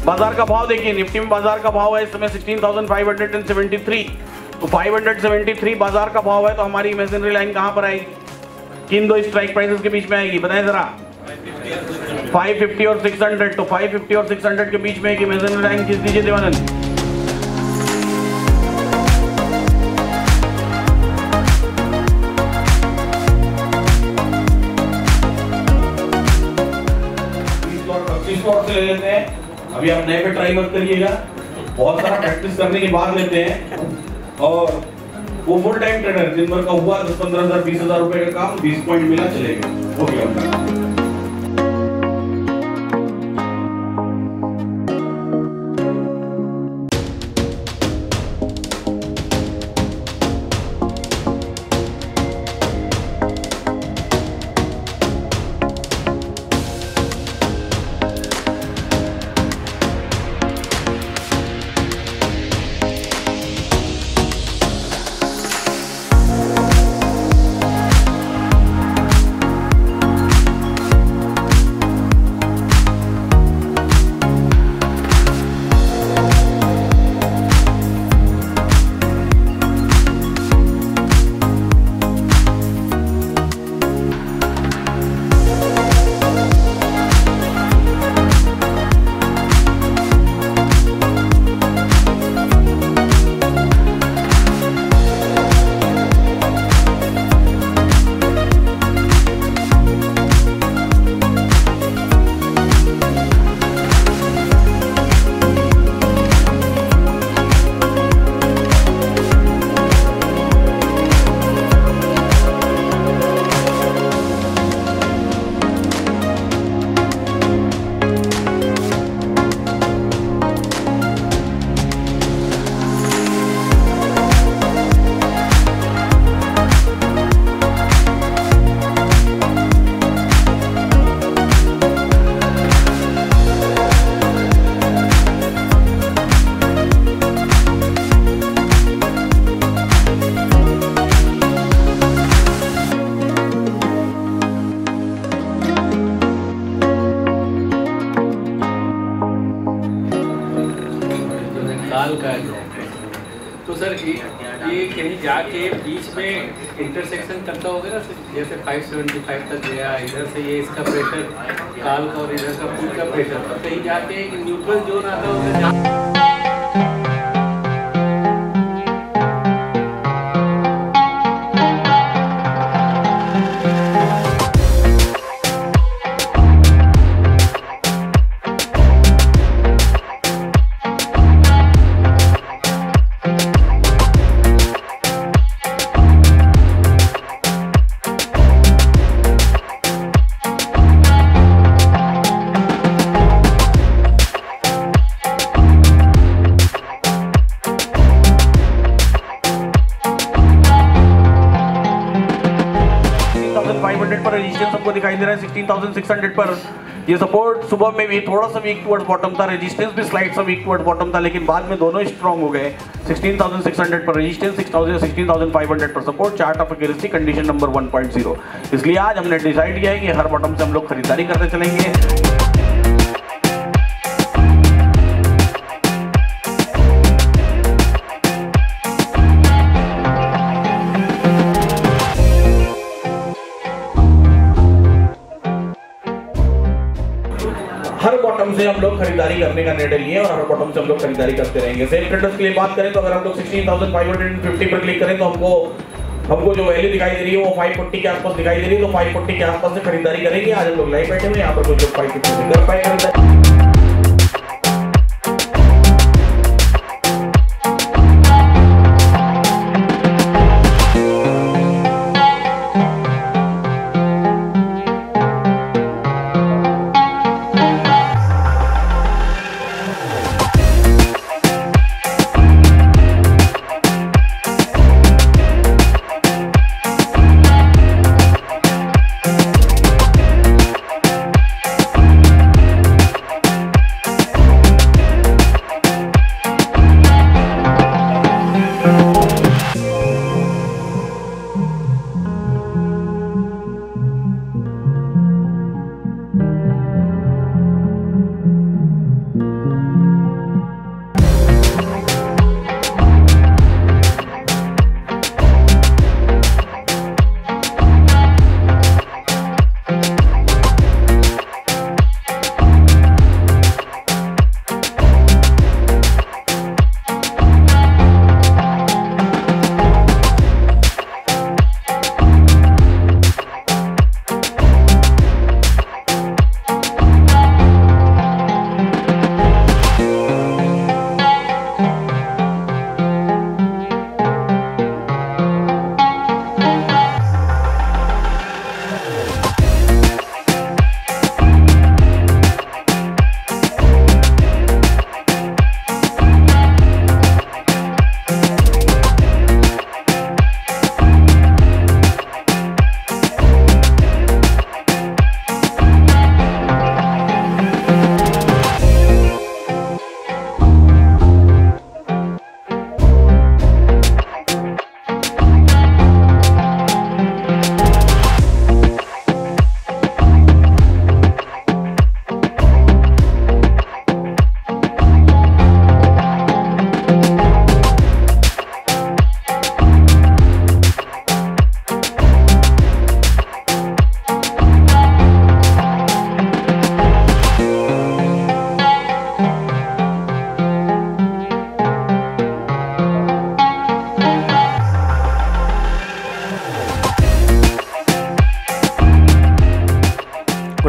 बाजार का भाव देखिए, निफ्टी में बाजार का भाव है इस समय 16,573, तो 573 बाजार का भाव है, तो हमारी इमेजिनरी लाइन कहां पर आएगी, किन दो स्ट्राइक प्राइसेस के बीच में आएगी बताएं जरा। 550 और 600, तो 550 और 600 के बीच में एक इमेजिनरी लाइन खींच दीजिए देवानंद। ले लेते हैं, अभी आप नए पे ट्राई मत करिएगा, बहुत सारा प्रैक्टिस करने के बाद लेते हैं। और वो फुल टाइम ट्रेडर, दिन भर का हुआ 10-15,000 20,000 रुपए का काम, 20 पॉइंट मिला चलेगा, हो गया। तो सर ये कहीं जाके बीच में इंटरसेक्शन करता होगा ना, जैसे 575 तक गया, इधर से ये इसका प्रेशर काल का और इधर का फुट का प्रेशर, तो कहीं जाके एक न्यूट्रल जोन आता होगा। पर रेजिस्टेंस हमको दिखाई दे रहा है 16,600 पर। ये सपोर्ट सुबह में भी थोड़ा सा वीक टुवर्ड बॉटम था, रेजिस्टेंस भी स्लाइड सा वीक टुवर्ड बॉटम था, लेकिन बाद में दोनों स्ट्रांग हो गए। 16,600 पर रेजिस्टेंस, 16,500 पर support. Chart of accuracy condition number 1.0। इसलिए आज हमने डिसाइड किया है कि हर बॉटम से हम लोग खरीदारी करते चलेंगे। हर बॉटम से हम लोग खरीदारी करने का निर्णय लिए और हर बॉटम से हम लोग खरीदारी करते रहेंगे। सेल ट्रेडर्स के लिए बात करें तो अगर हम लोग 16,550 पर क्लिक करें तो हमको जो वैल्यू दिखाई दे रही है वो 540 के आसपास दिखाई दे रही है, तो 540 के आसपास से खरीदारी करेंगे। आज हम लोग लाइव बैठे हुए, यहाँ पर कुछ लोग 550 से कर पाएंगे।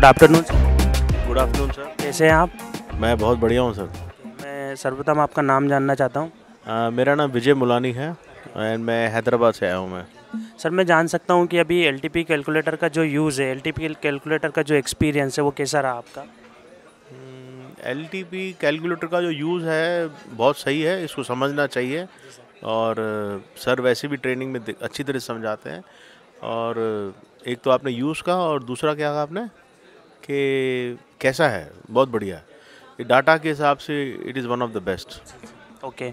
Good afternoon sir. Good afternoon sir. कैसे हैं आप? मैं बहुत बढ़िया हूँ सर। मैं सर्वप्रथम आपका नाम जानना चाहता हूँ। मेरा नाम विजय मुलानी है एंड मैं हैदराबाद से आया हूँ मैं। सर मैं जान सकता हूँ कि अभी एलटीपी कैलकुलेटर का जो यूज़ है, एलटीपी कैलकुलेटर का जो एक्सपीरियंस है वो कैसा रहा आपका? एलटीपी कैलकुलेटर का जो यूज़ है बहुत सही है, इसको समझना चाहिए और सर वैसे भी ट्रेनिंग में अच्छी तरह समझाते हैं। और एक तो आपने यूज़ का और दूसरा क्या कहा आपने कि कैसा है, बहुत बढ़िया है। ये डाटा के हिसाब से it is one of the best. Okay,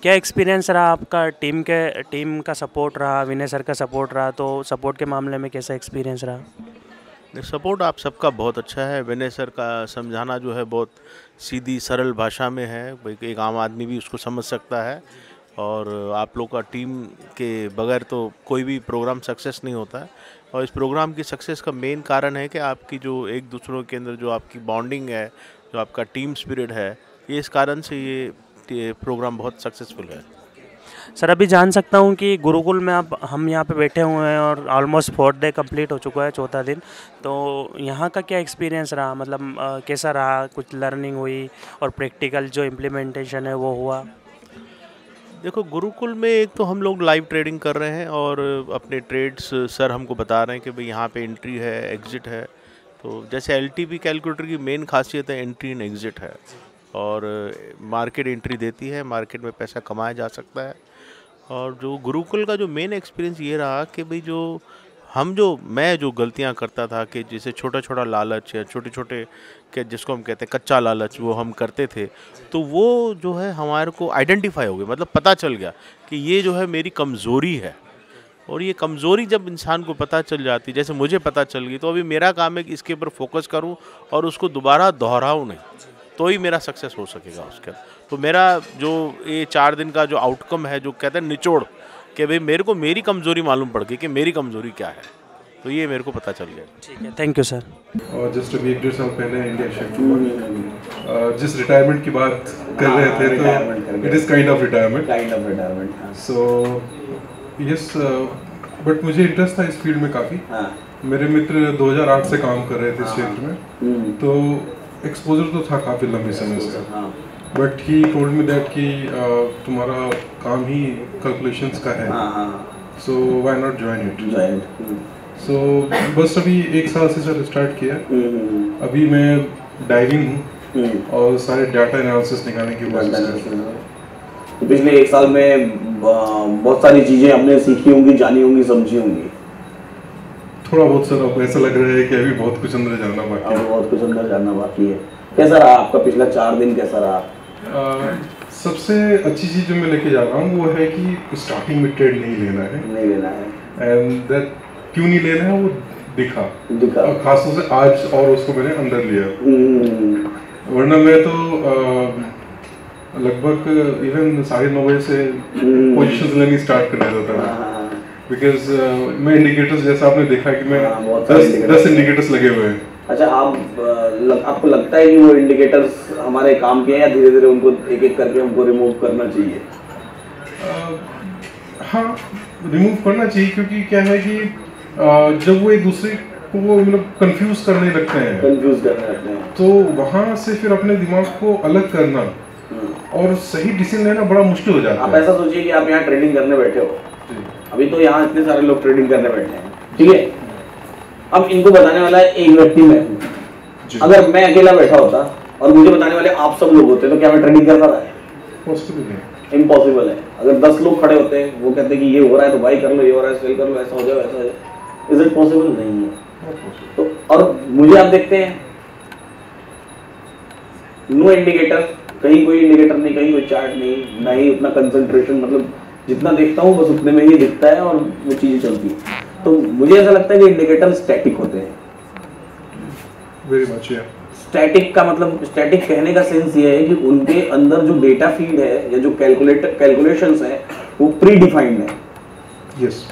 क्या एक्सपीरियंस रहा आपका? टीम का सपोर्ट रहा, विनय सर का सपोर्ट रहा, तो सपोर्ट के मामले में कैसा एक्सपीरियंस रहा? सपोर्ट आप सबका बहुत अच्छा है। विनय सर का समझाना जो है बहुत सीधी सरल भाषा में है, एक आम आदमी भी उसको समझ सकता है। और आप लोग का टीम के बगैर तो कोई भी प्रोग्राम सक्सेस नहीं होता है। और इस प्रोग्राम की सक्सेस का मेन कारण है कि आपकी जो एक दूसरों के अंदर जो आपकी बॉन्डिंग है, जो आपका टीम स्पिरिट है, ये इस कारण से ये प्रोग्राम बहुत सक्सेसफुल है। सर अभी जान सकता हूँ कि गुरुकुल में हम यहाँ पे बैठे हुए हैं और ऑलमोस्ट 4th डे कंप्लीट हो चुका है, चौथा दिन। तो यहाँ का क्या एक्सपीरियंस रहा, मतलब कैसा रहा? कुछ लर्निंग हुई और प्रैक्टिकल जो इम्प्लीमेंटेशन है वो हुआ? देखो, गुरुकुल में एक तो हम लोग लाइव ट्रेडिंग कर रहे हैं और अपने ट्रेड्स सर हमको बता रहे हैं कि भाई यहाँ पे एंट्री है, एग्ज़िट है। तो जैसे एलटीपी कैलकुलेटर की मेन खासियत है एंट्री एंड एग्ज़िट है और मार्केट एंट्री देती है, मार्केट में पैसा कमाया जा सकता है। और जो गुरुकुल का जो मेन एक्सपीरियंस ये रहा कि भाई मैं जो गलतियाँ करता था कि जैसे छोटा छोटा लालच या छोटे छोटे के जिसको हम कहते हैं कच्चा लालच, वो हम करते थे, तो वो जो है हमारे को आइडेंटिफाई हो गया, मतलब पता चल गया कि ये जो है मेरी कमज़ोरी है। और ये कमज़ोरी जब इंसान को पता चल जाती, जैसे मुझे पता चल गई, तो अभी मेरा काम है कि इसके ऊपर फोकस करूँ और उसको दोबारा दोहराऊँ नहीं, तो ही मेरा सक्सेस हो सकेगा उसके। तो मेरा जो ये 4 दिन का जो आउटकम है, जो कहते हैं निचोड़, कि भाई मेरे को मेरी कमज़ोरी मालूम पड़ गई कि मेरी कमज़ोरी क्या है, तो ये मेरे को पता चल गया। ठीक है, थैंक यू सर। और जस्ट अभी 1-1.5 साल पहले इंडिया शिफ्ट हुआ। जिस रिटायरमेंट की बात कर रहे थे, तो it is kind of retirement. So yes, but मुझे इंटरेस्ट था इस फील्ड में काफ़ी। मेरे मित्र 2008 से काम कर रहे थे इस क्षेत्र में, तो एक्सपोजर तो था काफ़ी लंबे समय से। But he told me that कि तुम्हारा काम ही कैलकुलेशंस का है, so why not join it. So बस अभी 1 साल से सर स्टार्ट किया। अभी मैं डाइविंग हूँ और सारे डाटा एनालिसिस निकालने की कोशिश कर रहा हूँ। तो पिछले 1 साल में बहुत सारी चीज़ें हमने सीखी होंगी, जानी होंगी, समझी होंगी। थोड़ा बहुत सर, अब ऐसा लग रहा है कि अभी बहुत कुछ अंदर जानना बाकी है। बहुत कुछ अंदर जानना बाकी है। कैसा रहा आपका पिछला 4 दिन, कैसा रहा? सबसे अच्छी चीज़ जो मैं लेके जा रहा हूँ वो है कि स्टार्टिंग में ट्रेड नहीं लेना है। एंड दैट क्यों नहीं लेना है वो दिखा। और खासतौर से आज और उसको मैंने अंदर लिया। वरना मैं तो लगभग इवन 9:30 बजे से पोजीशंस लेनी स्टार्ट कर देता था, बिकॉज मैं इंडिकेटर्स, जैसा आपने देखा कि मैं 10 इंडिकेटर्स लगे हुए हैं। अच्छा, आपको लगता है कि वो इंडिकेटर्स हमारे काम के हैं या धीरे धीरे उनको एक एक करके हमको रिमूव करना चाहिए? हाँ, रिमूव करना चाहिए, क्योंकि क्या है कि जब वो एक दूसरे को वो मतलब कंफ्यूज करने लगते हैं, तो वहाँ से फिर अपने दिमाग को अलग करना और सही डिसीजन लेना बड़ा मुश्किल हो जाता है। आप ऐसा सोचिए कि आप यहाँ ट्रेडिंग करने बैठे हो, अभी तो यहाँ इतने सारे लोग ट्रेडिंग करने बैठे हैं, ठीक है? अब इनको बताने वाला है एक व्यक्ति मैं हूँ। अगर मैं अकेला बैठा होता और मुझे बताने वाले आप सब लोग होते, तो क्या मैं ट्रेडिंग कर पाता है? पॉसिबल नहीं, इम्पॉसिबल है। अगर 10 लोग खड़े होते हैं, वो कहते हैं कि ये हो रहा है तो बाई कर लो, ये हो रहा है सेल कर लो, ऐसा हो जाए वैसा हो जाए, इज इट पॉसिबल? नहीं है। तो और मुझे आप देखते हैं, नो इंडिकेटर, कहीं कोई इंडिकेटर नहीं, कहीं कोई चार्ट नहीं, ना ही उतना कंसंट्रेशन, मतलब जितना देखता हूँ बस उतने में ही दिखता है और वो चीज़ें चलती है। तो मुझे ऐसा लगता है कि इंडिकेटर स्टैटिक होते हैं। Very much. स्टैटिक का मतलब, स्टैटिक कहने का सेंस ये है कि उनके अंदर जो डेटा फीड है या जो कैलकुलेशंस है वो प्री डिफाइंड है। यस।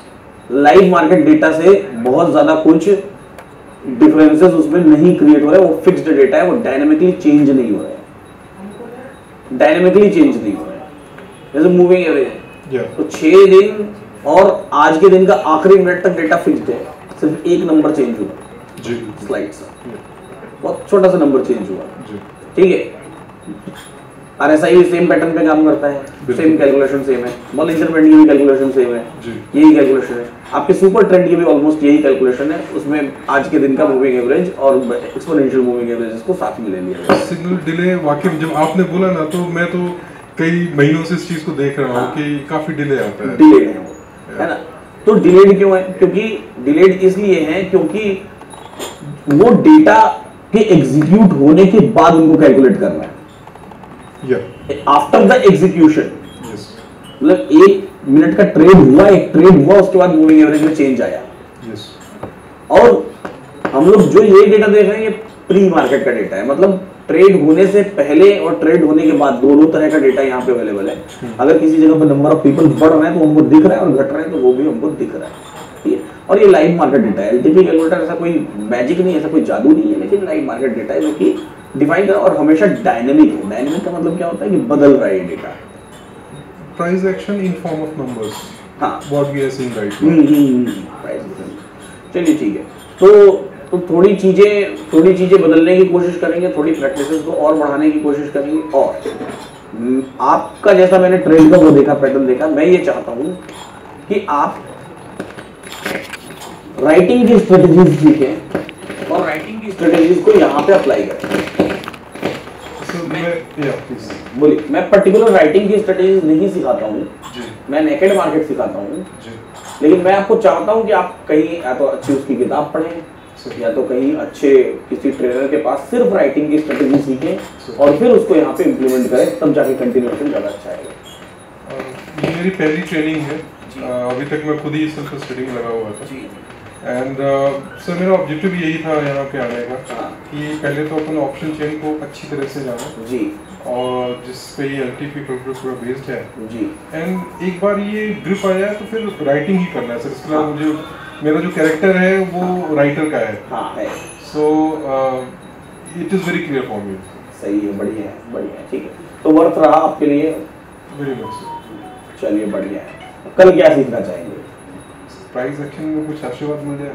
लाइव मार्केट डेटा से बहुत ज्यादा कुछ डिफरेंसेस उसमें नहीं क्रिएट हो रहे, वो फिक्स्ड डेटा है, वो डायनेमिकली चेंज नहीं हो रहा है, जैसे मूविंग एवरेज है। तो 6 दिन और आज के दिन का आखिरी मिनट तक डेटा फिक्स्ड है, सिर्फ एक नंबर चेंज हुआ स्लाइड से। बहुत छोटा सा नंबर चेंज हुआ, जी ठीक है। RSI सेम पैटर्न पे काम करता है, सेम कैलकुलेशन सेम है, बॉलिंजर बैंड की भी कैलकुलेशन सेम है, जी यही कैलकुलेशन है। आपके सुपर ट्रेंड की भी ऑलमोस्ट यही कैलकुलेशन है, उसमें आज के दिन का मूविंग एवरेज और एक्सपोनेंशियल मूविंग एवरेज को साथ में ले लिया गया। सिग्नल डिले वाकई में जब आपने बोला ना तो मैं तो कई महीनों से इस चीज को देख रहा हूँ कि काफी डिले आता है। डिलेड है वो, है ना। तो डिलेड क्यों है? क्योंकि डिलेड इसलिए है क्योंकि वो डेटा के एग्जीक्यूट होने के बाद उनको कैलकुलेट करना है, आफ्टर द एग्जीक्यूशन। मतलब 1 मिनट का ट्रेड हुआ, एक ट्रेड हुआ, उसके बाद मूविंग एवरेज में चेंज आया। और हम लोग जो ये डेटा देख रहे हैं ये प्री मार्केट का डेटा है, मतलब ट्रेड होने से पहले और ट्रेड होने के बाद दोनों तरह का डेटा यहाँ पे अवेलेबल है। अगर किसी जगह पर नंबर ऑफ पीपल बढ़ रहे हैं तो हमको दिख रहा है, और घट रहे हैं तो वो भी हमको दिख रहा है, ठीक है। और ये लाइव मार्केट डेटा है। एलटीपी कैलकुलेटर ऐसा कोई मैजिक नहीं है, ऐसा कोई जादू नहीं है, लेकिन लाइव मार्केट डेटा है जो कि डिफाइन करा और हमेशा डायनेमिक है। डायनेमिक का मतलब क्या होता है कि बदल रहा है ये data. Price action in form of numbers, हाँ, what we are seeing right. चलिए ठीक है। तो थोड़ी चीजें बदलने की कोशिश करेंगे, थोड़ी प्रैक्टिसेस को और बढ़ाने की कोशिश करेंगे। और आपका जैसा मैंने ट्रेड का वो देखा, पैटर्न देखा, मैं ये चाहता हूँ कि आप राइटिंग की स्ट्रेटेजीज सीखें और राइटिंग की स्ट्रेटेजीज को यहाँ पे अप्लाई करें। बोलिए, मैं पर्टिकुलर राइटिंग की स्ट्रेटेजीज नहीं सिखाता हूँ, मैं नेकेड मार्केट सिखाता हूँ, लेकिन मैं आपको चाहता हूँ कि आप कहीं या तो अच्छी उसकी किताब पढ़ें या तो कहीं अच्छे किसी ट्रेनर के पास सिर्फ राइटिंग की स्ट्रेटेजी सीखें और फिर उसको यहाँ पे इम्प्लीमेंट करें, तब जाके कंटिन्यूएशन ज़्यादा अच्छा आएगा। ये मेरी पहली ट्रेनिंग है, अभी तक मैं खुद ही सेल्फ स्टडी में लगा हुआ था। एंड सर मेरा ऑब्जेक्टिव यही था यहाँ पे आने का कि पहले तो अपन ऑप्शन चेन को अच्छी तरह से जाना जी, और जिस पे ये एलटीपी कैलकुलेटर पूरा बेस्ड है जी। एंड एक बार ये ग्रिप आ जाए तो फिर राइटिंग ही करना है सर। इसके अलावा मुझे मेरा जो कैरेक्टर है वो राइटर का है। हाँ है। So it is very clear for me. सही है, बढ़िया है, बढ़िया है, ठीक है। तो वर्थ रहा आपके लिए? Very much. चलिए बढ़िया है। कल क्या सीखना चाहेंगे? प्राइस एक्शन में कुछ आशीर्वाद मिल जाए।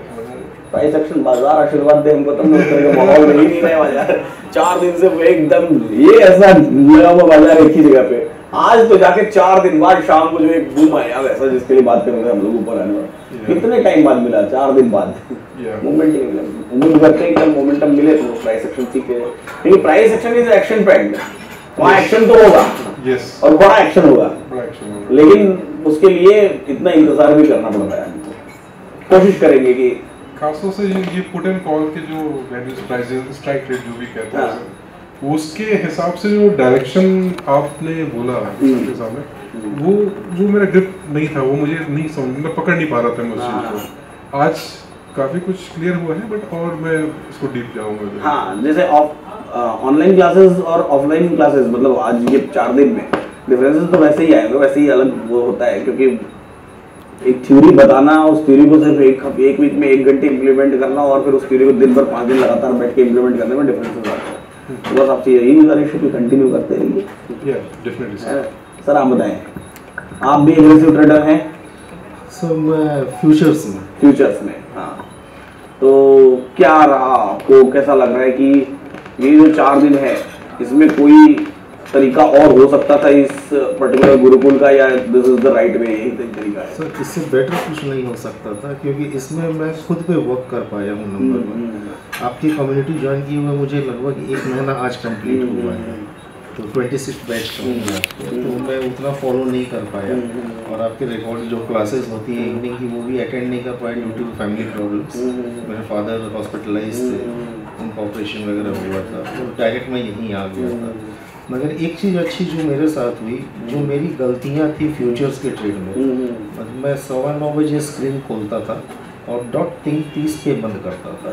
प्राइस एक्शन बाजार आशीर्वाद दे हमको, तो उस तरह का माहौल नहीं है बाजार। 4 दिन से वो एकदम ये ऐसा लगा हुआ बाजार एक ही जगह पे। आज तो जाके 4 दिन बाद शाम को जो एक बूम आया वैसा, जिसके लिए बात करेंगे हम लोग ऊपर आने वाले, कितने टाइम बाद मिला? 4 दिन बाद मोमेंट ही मिला। उम्मीद करते हैं कि मोमेंटम मिले तो प्राइस एक्शन सीखे, लेकिन price action is action packed. वहाँ एक्शन तो होगा और बड़ा एक्शन होगा, लेकिन उसके लिए इतना इंतजार भी करना पड़ता है। कोशिश करेंगे कि खासतौर से ये पुट एंड कॉल के जो वैल्यूज, प्राइसेस, स्ट्राइक रेट जो भी कहते हैं, उसके हिसाब से जो डायरेक्शन आपने बोला सबके सामने, वो मेरा ग्रिप नहीं था, वो मुझे नहीं समझ, मैं पकड़ नहीं पा रहा था मैं उस चीज को। आज काफी कुछ क्लियर हुआ है, बट और मैं इसको डीप जाऊंगा। हाँ, जैसे ऑनलाइन क्लासेस और ऑफलाइन क्लासेस, मतलब आज ये 4 दिन में डिफरेंसेस तो वैसे ही आएगा, वैसे ही अलग वो होता है, क्योंकि एक थ्योरी बताना, उस थ्योरी को सिर्फ एक वीक में 1 घंटे इम्प्लीमेंट करना और फिर उस थ्योरी को दिन भर 5 दिन लगातार बैठ के इम्प्लीमेंट करने में डिफरेंसेस आता है। बस आपसे यही गुजारिश है कि कंटिन्यू करते रहिए। सर आप बताएं, आप भी एग्रेसिव ट्रेडर हैं? सर मैं फ्यूचर्स में। हाँ, तो क्या रहा आपको, कैसा लग रहा है कि ये जो 4 दिन है इसमें कोई तरीका और हो सकता था इस पर्टिकुलर गुरुकुल का, या this is the right way, यही तरीका है? सर इससे बेटर कुछ नहीं हो सकता था, क्योंकि इसमें मैं खुद पे वर्क कर पाया हूँ। नंबर 1, आपकी कम्युनिटी ज्वाइन किए हुए मुझे लगभग 1 महीना आज कंप्लीट हुआ है, तो 26 बैच कहूँगा आपको, तो मैं उतना फॉलो नहीं कर पाया। और आपके रिकॉर्ड जो क्लासेस होती है इवनिंग की, वो भी अटेंड नहीं कर पाया ड्यू टू फैमिली प्रॉब्लम्स। मेरे फादर हॉस्पिटलाइज थे, उनका ऑपरेशन वगैरह हुआ था, तो डायरेक्ट मैं यहीं आ गया था। मगर एक चीज़ अच्छी जो मेरे साथ हुई, जो मेरी गलतियां थी फ्यूचर्स के ट्रेड में, मैं 9:15 बजे स्क्रीन खोलता था और .330 पे बंद करता था।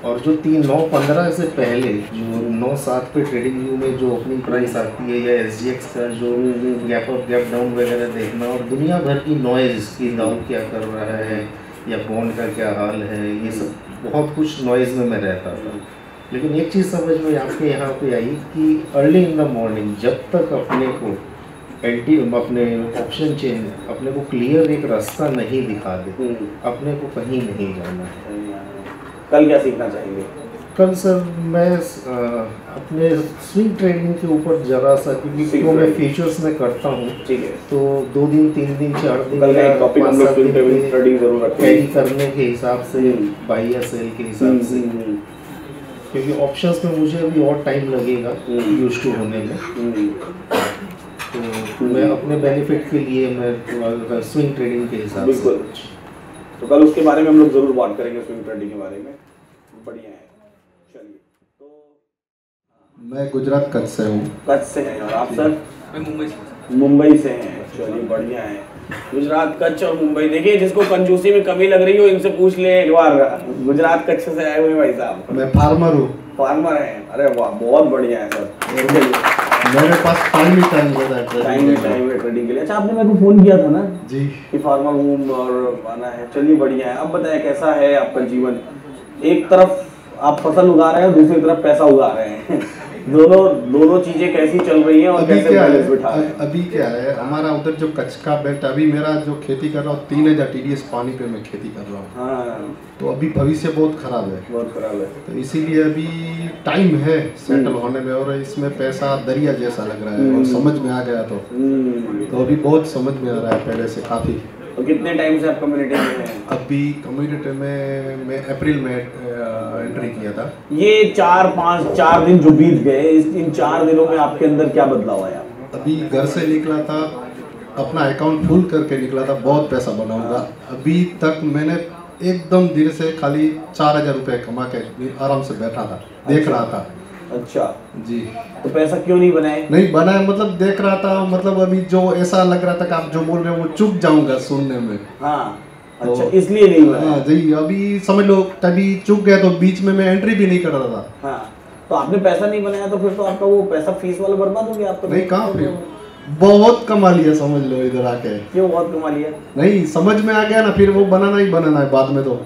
और जो 9:15 से पहले जो 9:07 पे ट्रेडिंग व्यू में जो ओपनिंग प्राइस आती है, या SGX का जो गैप अप गैप डाउन वगैरह देखना, और दुनिया भर की नॉइज़ की डाउन क्या कर रहा है या बॉन्ड का क्या हाल है, ये सब बहुत कुछ नॉइज़ में मैं रहता था। लेकिन एक चीज़ समझ में आपके यहाँ पे आई कि अर्ली इन द मॉर्निंग जब तक अपने को अपने ऑप्शन चेन अपने को क्लियर एक रास्ता नहीं दिखा दे, अपने को कहीं नहीं जाना है। कल क्या सीखना चाहेंगे? कल सर मैं अपने स्विंग ट्रेडिंग के ऊपर जरा सा, क्योंकि तो मैं फीचर्स में करता हूँ, ठीक है, तो 2 दिन 3 दिन 4 दिन कल का एक टॉपिक हम लोग स्विंग ट्रेडिंग जरूर रखेंगे कैरी करने के हिसाब से, बाई या सेल के हिसाब से, क्योंकि ऑप्शंस में मुझे अभी और टाइम लगेगा यूज टू होने में, तो मैं अपने बेनिफिट के लिए मैं स्विंग ट्रेडिंग के हिसाब से। बिल्कुल, तो कल उसके बारे में हम लोग जरूर बात करेंगे, स्विंग ट्रेडिंग के बारे में। बढ़िया है, चलिए। तो मैं गुजरात कच्छ से हूँ। कच्छ से हैं, और आप सर? मैं मुंबई से। मुंबई से हैं, चलिए बढ़िया है। गुजरात, कच्छ और मुंबई। देखिए, जिसको कंजूसी में कमी लग रही हो इनसे पूछ ले एक बार, गुजरात कच्छ से आए हुए भाई साहब। मैं फार्मर हूँ। फार्मर हैं, अरे वाह, बहुत बढ़िया है सर। मेरे पास टाइम होता है टाइम है ट्रेडिंग के लिए। अच्छा, आपने मेरे को फोन किया था ना जी कि फार्मर हूँ और आना है। चलिए बढ़िया है। अब बताएं कैसा है आपका जीवन? एक तरफ आप फसल उगा रहे हैं, दूसरी तरफ पैसा उगा रहे हैं। दोनों चीजें कैसी चल रही हैं और कैसे बैलेंस बिठा रहे हैं? अभी क्या है, हमारा उधर जो कच्छ का बेल्ट, अभी मेरा जो खेती कर रहा हूँ 3000 TDS पानी पे मैं खेती कर रहा हूँ। हाँ, तो अभी भविष्य बहुत खराब है, बहुत खराब है। तो इसीलिए अभी टाइम है सेटल होने में, और इसमें पैसा दरिया जैसा लग रहा है, और समझ में आ गया तो अभी बहुत समझ में आ रहा है पहले से काफ़ी। तो कितने टाइम से आप कम्युनिटी में हैं? अभी कम्युनिटी में मैं अप्रैल में एंट्री किया था। ये 4 दिन जो बीत गए, इन 4 दिनों में आपके अंदर क्या बदलाव आया? अभी घर से निकला था, अपना अकाउंट फुल करके निकला था, बहुत पैसा बनाऊंगा। अभी तक मैंने एकदम धीरे से खाली 4000 रुपये कमा के आराम से बैठा था, देख रहा था। अच्छा जी। तो पैसा क्यों नहीं बनाए? नहीं बनाया, मतलब देख रहा था, मतलब अभी जो ऐसा लग रहा था कि आप जो बोल रहे हो वो चुप जाऊंगा सुनने में। हाँ, अच्छा, इसलिए नहीं बनाया। हाँ जी, अभी समझ लो कभी चुप गया तो बीच में मैं एंट्री भी नहीं कर रहा था। हाँ, तो आपने पैसा नहीं बनाया तो फिर तो आपका वो पैसा फीस वाला बर्बाद हो गया आपका। नहीं, कहाँ फिर बहुत कमा लिया समझ लो इधर आके। क्यों बहुत कमा लिया? नहीं, समझ में आ गया ना, फिर वो बनाना ही बनाना है बाद में। तो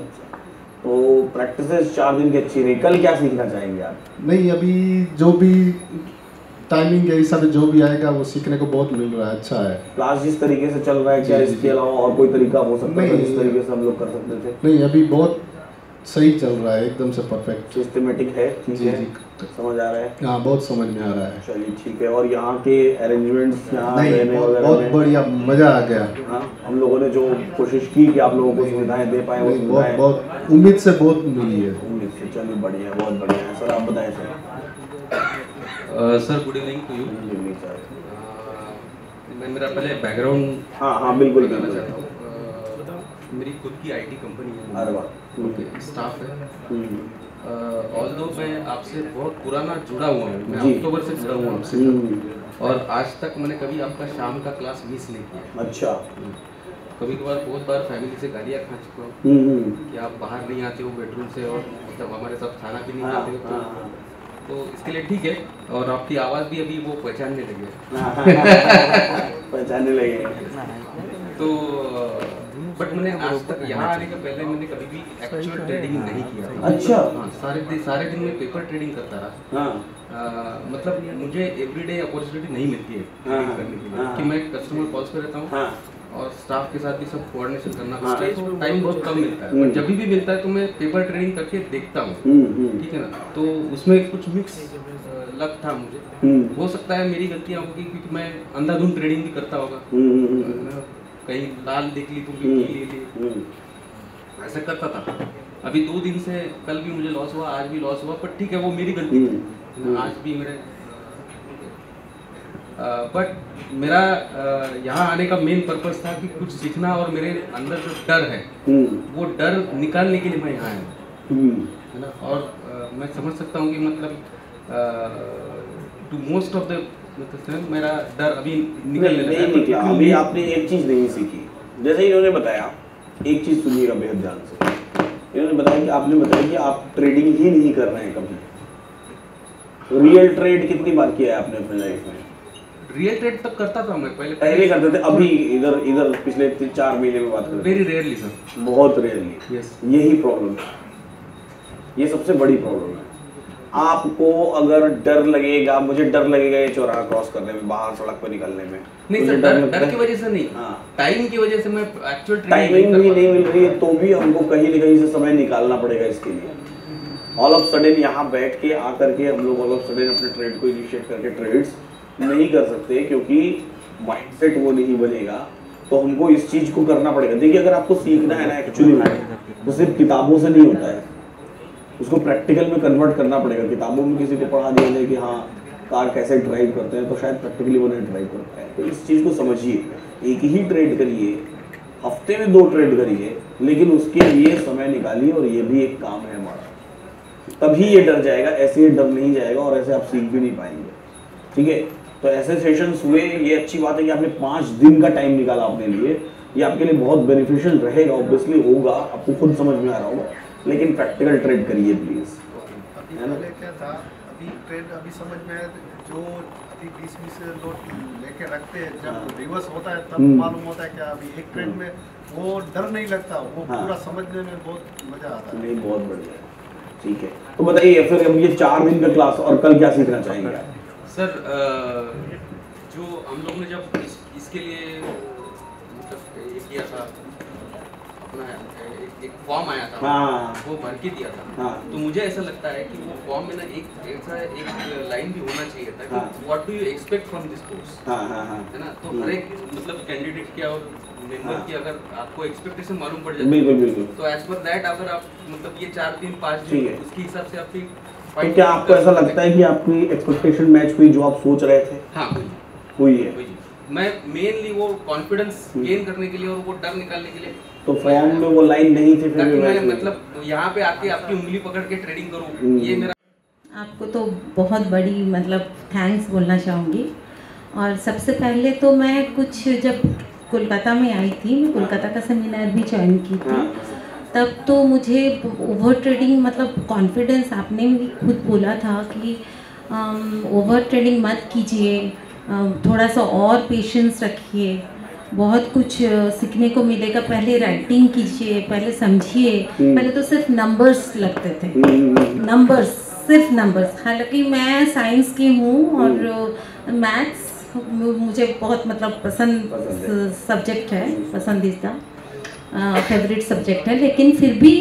प्रैक्टिस 4 दिन की अच्छी रही। कल क्या सीखना चाहेंगे आप? नहीं, अभी जो भी टाइमिंग है हिसाब से जो भी आएगा वो सीखने को बहुत मिल रहा है, अच्छा है। क्लास जिस तरीके से चल रहा है, क्या इसके अलावा और कोई तरीका हो सकता है जिस तरीके से हम लोग कर सकते थे? नहीं, अभी बहुत सही चल रहा है, एकदम से परफेक्ट, सिस्टमेटिक है। ठीक है, समझ आ रहा है? हाँ, बहुत समझ में आ रहा है। चलिए ठीक है। और यहाँ के अरेंजमेंट्स, यहाँ रहने वगैरह बहुत बढ़िया, मजा आ गया। हाँ, हम लोगों ने जो कोशिश की कि आप लोगों को सुविधाएं दे पाए, वो सुविधाएं बहुत उम्मीद से बहुत मिली है। उम्मीद से। चलिए बढ़िया, बहुत बढ़िया है। सर आप बताएं sir. Sir good evening to you. Sir मैं मेरा पहले बैकग्राउंड हाँ बिल्कुल करना चाहता हूँ। मेरी खुद की IT कंपनी है। अरे वाह। ओके, स्टाफ है। ऑल्दो मैं आपसे बहुत पुराना जुड़ा हुआ हूँ, मैं अक्टूबर से जुड़ा हुआ हूँ आपसे, और आज तक मैंने कभी आपका शाम का क्लास मिस नहीं किया। अच्छा। कभी कभार बहुत बार फैमिली से गालियाँ खा चुका हूँ कि आप बाहर नहीं आते हो बेडरूम से, और मतलब हमारे साथ खाना भी नहीं खाते हो, तो इसके लिए ठीक है। और आपकी आवाज़ भी अभी वो पहचानने लगे पहचानने लगे। तो बट मैंने आज तक यहाँ आने के पहले मैंने कभी भी एक्चुअल ट्रेडिंग नहीं किया। अच्छा। हाँ, सारे दिन में पेपर ट्रेडिंग करता रहा। हाँ। मतलब मुझे एवरीडे अपॉर्चुनिटी नहीं मिलती है ट्रेडिंग करने के लिए, कि मैं कस्टमर कॉल्स पे रहता हूँ और स्टाफ के साथ भी सब कोऑर्डिनेशन करना पड़ता है, तो टाइम बहुत कम मिलता है। और जब भी मिलता है तो मैं पेपर ट्रेडिंग करके देखता हूँ, ठीक है ना। तो उसमें कुछ मिक्स लग था मुझे। हो सकता है मेरी गलतियाँ होगी, क्योंकि मैं अंधाधुंध ट्रेडिंग भी करता होगा, कहीं लाल देख ली तो भी ले ली, ऐसा करता था। अभी 2 दिन से, कल भी मुझे लॉस हुआ, आज भी लॉस हुआ, पर ठीक है, वो मेरी गलती थी। आज भी मेरे बट मेरा यहाँ आने का मेन पर्पस था कि कुछ सीखना, और मेरे अंदर जो डर है वो डर निकालने के लिए मैं यहाँ आया हूँ, है ना। और मैं समझ सकता हूँ कि मतलब टू मोस्ट ऑफ द मतलब मेरा डर अभी निकलने लगा है। निकला। अभी आपने एक चीज़ नहीं सीखी। जैसे इन्होंने बताया, एक चीज़ सुनिएगा बेहद ध्यान से। इन्होंने बताया कि आपने बताया कि आप ट्रेडिंग ही नहीं कर रहे हैं कभी। रियल ट्रेड कितनी बार किया है आपने अपने लाइफ में? रियल ट्रेड तब करता था मैं, पहले करते थे, अभी इधर पिछले 4 महीने में बात करते हैं। वेरी रेयरली सर, बहुत रेयरली। यस, यही प्रॉब्लम है, ये सबसे बड़ी प्रॉब्लम है। आपको अगर डर लगेगा, मुझे डर लगेगा ये चौराहा क्रॉस करने में, बाहर सड़क पर निकलने में, नहीं सर, डर की वजह से नहीं, टाइम की वजह से मैं एक्चुअल टाइमिंग भी नहीं मिल रही है, तो भी हमको कहीं न कहीं से समय निकालना पड़ेगा इसके लिए। ऑल ऑफ सडन यहाँ बैठ के आकर के हम लोग ऑल ऑफ सडन अपने ट्रेड को इनिशिएट करके ट्रेड्स नहीं कर सकते, क्योंकि माइंडसेट वो नहीं बनेगा। तो हमको इस चीज़ को करना पड़ेगा। देखिए, अगर आपको सीखना है ना एक्चुअली में, तो सिर्फ किताबों से नहीं होता है, उसको प्रैक्टिकल में कन्वर्ट करना पड़ेगा। किताबों में किसी को पढ़ा दिया जाए कि हाँ कार कैसे ड्राइव करते हैं, तो शायद प्रैक्टिकली वो नहीं ड्राइव करता है। तो इस चीज़ को समझिए, एक ही ट्रेड करिए, हफ्ते में 2 ट्रेड करिए, लेकिन उसके लिए समय निकालिए, और ये भी एक काम है हमारा। तभी ये डर जाएगा, ऐसे ये डर नहीं जाएगा और ऐसे आप सीख भी नहीं पाएंगे। ठीक है, तो ऐसे सेशंस हुए, ये अच्छी बात है कि आपने 5 दिन का टाइम निकाला अपने लिए, ये आपके लिए बहुत बेनिफिशियल रहेगा। ऑब्वियसली होगा, आपको खुद समझ में आ रहा होगा, लेकिन प्रैक्टिकल ट्रेड करिए प्लीज, है ना। क्या था अभी ट्रेड अभी समझ में आया, जो अभी 20-20 लोग लेके रखते हैं, जब रिवर्स होता है तब मालूम होता है क्या अभी एक ट्रेड में वो डर नहीं लगता, वो पूरा समझने में बहुत मजा आता है। नहीं, बहुत बढ़िया, ठीक है। तो बताइए फिर अब ये 4 दिन का क्लास और कल क्या सीखना चाहेंगे आप? सर, जो हम लोग ने जब इसके लिए मतलब ये किया था, अपना एक फॉर्म आया था, वो भर के दिया था, तो मुझे ऐसा लगता है कि वो फॉर्म में ना एक लाइन भी होना चाहिए था कि what do you expect from this course, है ना। तो हर एक मतलब कैंडिडेट की और मेंबर की अगर आपको एक्सपेक्टेशन मालूम पड़ जाए, बिल्कुल, तो एज पर दैट अगर आप मतलब ये 4 दिन 5 दिन उसके हिसाब से आपकी। तो क्या आपको ऐसा लगता है कि आपकी एक्सपेक्टेशन मैच हुई जो आप सोच रहे थे? हाँ, हुई है। मैं मेनली वो कॉन्फिडेंस गेन करने के लिए और वो डर निकालने के लिए, तो फॉर्म में वो लाइन नहीं थी, फिर भी मैं मतलब यहाँ पे आके आपकी उंगली पकड़ के ट्रेडिंग करूँ, ये मेरा। आपको तो बहुत बड़ी मतलब थैंक्स बोलना चाहूँगी। और सबसे पहले तो मैं कुछ जब कोलकाता में आई थी, मैं कोलकाता का सेमिनार भी ज्वाइन की थी, तब तो मुझे ओवर ट्रेडिंग मतलब कॉन्फिडेंस, आपने भी खुद बोला था कि ओवर ट्रेडिंग मत कीजिए, थोड़ा सा और पेशेंस रखिए, बहुत कुछ सीखने को मिलेगा। पहले राइटिंग कीजिए, पहले समझिए। पहले तो सिर्फ नंबर्स लगते थे, नंबर्स, सिर्फ नंबर्स। हालांकि मैं साइंस की हूँ और मैथ्स मुझे बहुत मतलब पसंद सब्जेक्ट है, पसंदीदा फेवरेट सब्जेक्ट है, लेकिन फिर भी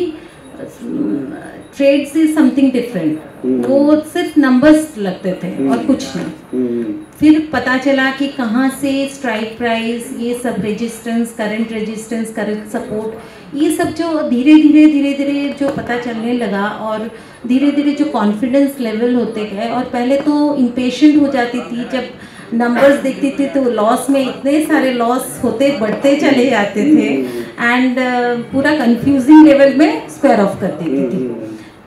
ट्रेड्स इज समथिंग डिफरेंट। वो सिर्फ नंबर्स लगते थे और कुछ नहीं। फिर पता चला कि कहाँ से स्ट्राइक प्राइस, ये सब रेजिस्टेंस, करंट सपोर्ट, ये सब जो धीरे धीरे जो पता चलने लगा, और धीरे धीरे जो कॉन्फिडेंस लेवल होते गए। और पहले तो इम्पेशेंट हो जाती थी, जब नंबर्स देखती थी तो लॉस में इतने सारे लॉस होते बढ़ते चले जाते थे, एंड पूरा कंफ्यूजिंग लेवल में स्क्वायर ऑफ कर देती थी।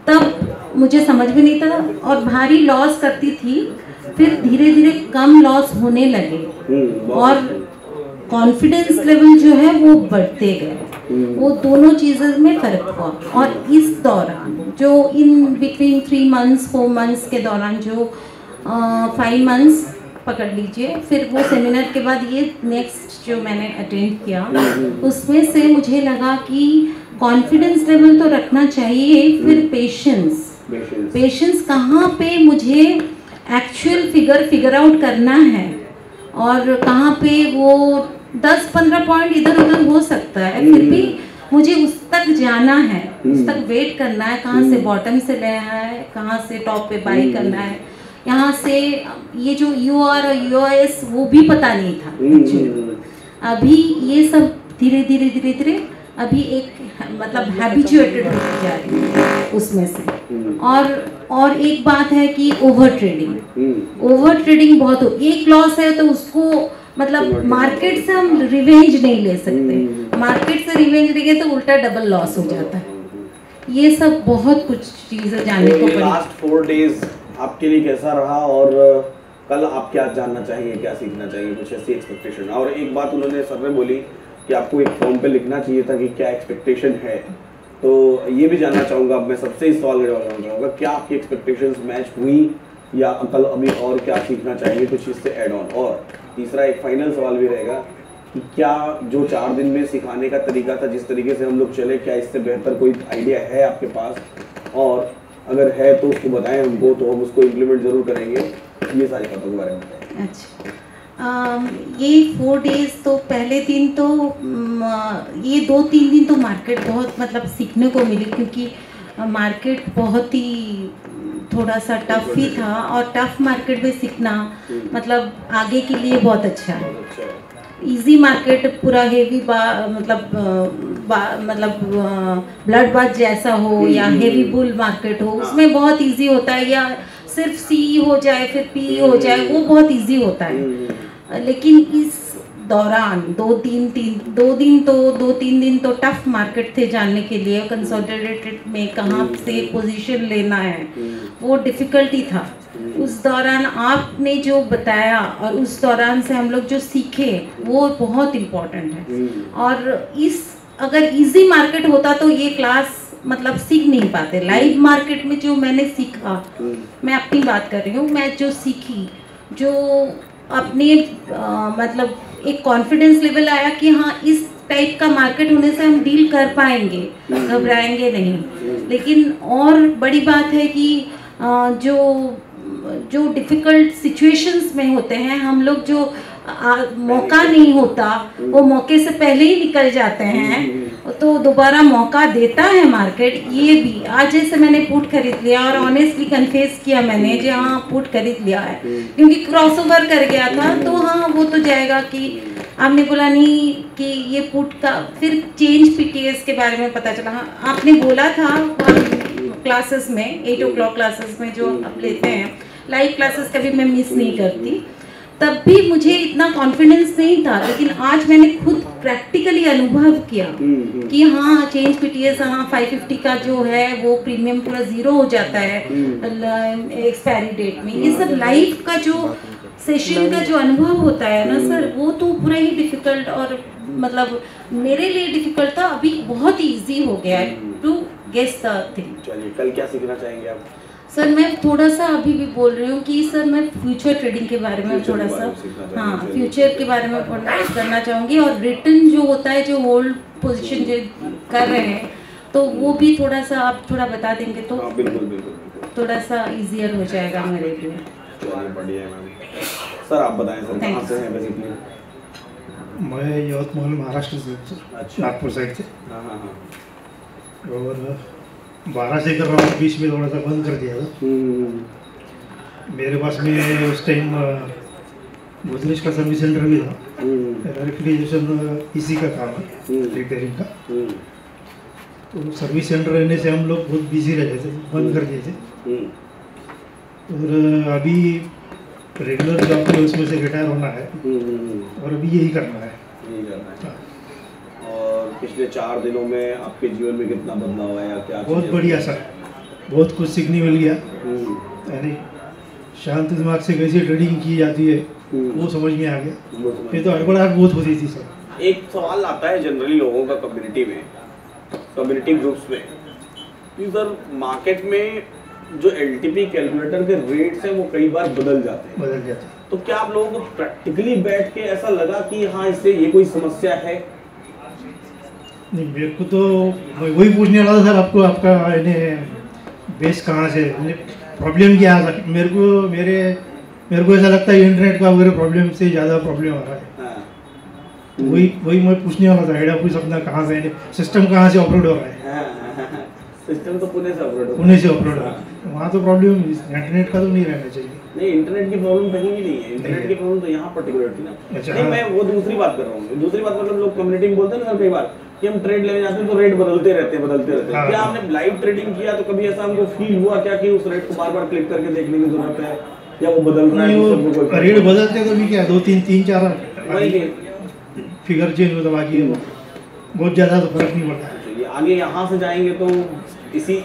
तब मुझे समझ में नहीं था और भारी लॉस करती थी। फिर धीरे धीरे कम लॉस होने लगे और कॉन्फिडेंस लेवल जो है वो बढ़ते गए। वो दोनों चीज़ों में फ़र्क हुआ। और इस दौरान जो इन बिटवीन 3 months 4 months के दौरान जो 5 months पकड़ लीजिए, फिर वो सेमिनार के बाद ये नेक्स्ट जो मैंने अटेंड किया, उसमें से मुझे लगा कि कॉन्फिडेंस लेवल तो रखना चाहिए, फिर पेशेंस कहाँ पे मुझे एक्चुअल फिगर आउट करना है, और कहाँ पे वो 10-15 पॉइंट इधर उधर हो सकता है, फिर भी मुझे उस तक जाना है, उस तक वेट करना है, कहाँ से बॉटम से लेना है, कहाँ से टॉप पे बाई करना है, यहाँ से ये जो UR और UIS वो भी पता नहीं था एक्चुअली। अभी ये सब धीरे धीरे अभी एक मतलब हैबिचुएटेड होती जा रही है उसमें से। और एक बात है कि ओवर ट्रेडिंग बहुत हो, एक लॉस है तो उसको मतलब मार्केट से हम रिवेंज नहीं ले सकते, मार्केट से रिवेंज लेंगे तो उल्टा डबल लॉस हो जाता है। ये सब बहुत कुछ चीज़ें जानने को पड़ी। लास्ट 4 days आपके लिए कैसा रहा, और कल आप क्या जानना चाहिए, क्या सीखना चाहिए, कुछ ऐसी एक्सपेक्टेशन? और एक बात उन्होंने सर ने बोली कि आपको एक फॉर्म पे लिखना चाहिए था कि क्या एक्सपेक्टेशन है, तो ये भी जानना चाहूँगा। अब मैं सबसे इस सवाल का जवाब देना चाहूँगा, क्या आपकी एक्सपेक्टेशंस मैच हुई, या कल अभी और क्या सीखना चाहिए कुछ इससे ऐड ऑन? और तीसरा एक फाइनल सवाल भी रहेगा कि क्या जो 4 दिन में सिखाने का तरीका था, जिस तरीके से हम लोग चले, क्या इससे बेहतर कोई आइडिया है आपके पास? और अगर है तो उसको बताएं हमको, तो हम उसको इम्प्लीमेंट ज़रूर करेंगे। ये सारी बातों के बारे में बताएं। अच्छा, ये 4 days तो पहले दिन तो ये 2-3 दिन तो मार्केट बहुत मतलब सीखने को मिली, क्योंकि मार्केट बहुत ही थोड़ा सा टफ ही था, और टफ मार्केट में सीखना मतलब आगे के लिए बहुत अच्छा है। इजी मार्केट पूरा हेवी मतलब ब्लड बाथ जैसा हो या हेवी बुल मार्केट हो, उसमें बहुत इजी होता है, या सिर्फ सी हो जाए फिर पी हो जाए, वो बहुत इजी होता है। लेकिन इस दौरान 2-3 दिन तो टफ मार्केट थे जानने के लिए, कंसोलिडेटेड में कहाँ से पोजीशन लेना है वो डिफ़िकल्टी था। उस दौरान आपने जो बताया और उस दौरान से हम लोग जो सीखे वो बहुत इम्पोर्टेंट है। और अगर इजी मार्केट होता तो ये क्लास मतलब सीख नहीं पाते। लाइव मार्केट में जो मैंने सीखा, मैं अपनी बात कर रही हूँ, मैं जो सीखी, जो अपने मतलब एक कॉन्फिडेंस लेवल आया कि हाँ इस टाइप का मार्केट होने से हम डील कर पाएंगे, घबराएंगे नहीं। लेकिन और बड़ी बात है कि जो डिफ़िकल्ट सिचुएशंस में होते हैं हम लोग, जो मौका नहीं होता वो मौके से पहले ही निकल जाते हैं, तो दोबारा मौका देता है मार्केट। ये भी आज जैसे मैंने पुट खरीद लिया और ऑनेस्टली कन्फेस किया मैंने जो हाँ पुट खरीद लिया है, क्योंकि क्रॉसओवर कर गया था, तो हाँ वो तो जाएगा कि आपने बोला नहीं कि ये पुट का फिर चेंज पीटीएस के बारे में पता चला। हाँ आपने बोला था क्लासेस में 8 o'clock क्लासेस में जो आप लेते हैं, लाइव क्लासेस कभी मैं मिस नहीं करती, तब भी मुझे इतना कॉन्फिडेंस नहीं था। लेकिन आज मैंने खुद प्रैक्टिकली अनुभव किया कि हाँ चेंज पीटीएस, हाँ 550 का जो है वो प्रीमियम पूरा 0 हो जाता है एक्सपायरी डेट में। ये सब लाइव का जो सेशन का जो अनुभव होता है ना सर, वो तो पूरा ही डिफ़िकल्ट और मतलब मेरे लिए डिफ़िकल्ट था, अभी बहुत ईजी हो गया है टू गेस द थिंग। चलिए कल क्या सीखना चाहेंगे आप? सर मैं थोड़ा सा अभी भी बोल रही हूँ कि सर मैं फ्यूचर ट्रेडिंग के बारे में थोड़ा सा फ्यूचर के बारे में करना चाहूँगी, और रिटर्न जो होता है जो होल्ड पोजीशन जो कर रहे हैं तो वो भी थोड़ा सा आप थोड़ा बता देंगे तो बिल्कुल थोड़ा सा ईजियर हो जाएगा मेरे लिए। चलिए बढ़िया है मैम। सर आप बताएं सर कहाँ से हैं बेसिकली? मैं यवतमाल महाराष्ट्र से, नागपुर साइड से। हाँ। और 12 से कर रहा हूँ, बीच में थोड़ा सा बंद कर दिया था। मेरे पास में उस टाइम गोदरेज का सर्विस सेंटर भी था, रेफ्रिजरेशन इसी का काम है, रिपेयरिंग का। तो सर्विस सेंटर रहने से हम लोग बहुत बिजी रह गए थे, बंद कर दिए थे। और अभी रेगुलर जॉब में उसमें से रिटायर होना है और अभी यही करना है। और पिछले 4 दिनों में आपके जीवन में कितना बदलाव आया, क्या? बहुत बढ़िया सर, बहुत कुछ सीखने मिल गया। यानी शांत दिमाग से कैसे ट्रेडिंग की जाती है वो समझ में आ गया। ये तो हड़बड़ाहट बहुत होती थी सर। एक सवाल आता है जनरली लोगों का कम्युनिटी में, कम्युनिटी ग्रुप्स में, कि सर मार्केट में जो एलटीपी कैलकुलेटर के रेट्स हैं वो कई बार बदल जाते हैं। तो क्या आप लोगों को प्रैक्टिकली बैठ के ऐसा लगा कि हाँ इससे ये कोई समस्या है? नहीं, मेरे को तो वही पूछने वाला था सर आपको, आपका बेस कहाँ से, प्रॉब्लम क्या आ सकता? मेरे को ऐसा लगता है इंटरनेट का वगैरह प्रॉब्लम से ज़्यादा प्रॉब्लम आ रहा है। वही मैं पूछने वाला था, हेड ऑफिस अपना कहाँ से, सिस्टम कहाँ से ऑपरेट हो रहा है? सिस्टम तो पुणे से ऑपरेट हो रहा है। वहाँ तो प्रॉब्लम इंटरनेट का तो नहीं रहना चाहिए। नहीं, इंटरनेट की प्रॉब्लम कहीं भी नहीं है। इंटरनेट की प्रॉब्लम तो यहाँ पर्टिकुलर थी ना। अच्छा, नहीं, मैं वो दूसरी बात कर रहा हूँ। दूसरी बात मतलब लोग कम्युनिटी में बोलते हैं ना कई बार कि हम ट्रेड लेने जाते हैं तो रेट बदलते रहते हैं। क्या आपने लाइव ट्रेडिंग किया तो कभी ऐसा हमको फील हुआ क्या कि उस रेट को बार बार क्लिक करके देखने की जरूरत है या वो बदल रहा है? रेट बदलते तो भी क्या 2-3-4 फिगर चेंज होता, बाकी बहुत ज़्यादा तो फर्क नहीं पड़ता। आगे यहाँ से जाएंगे तो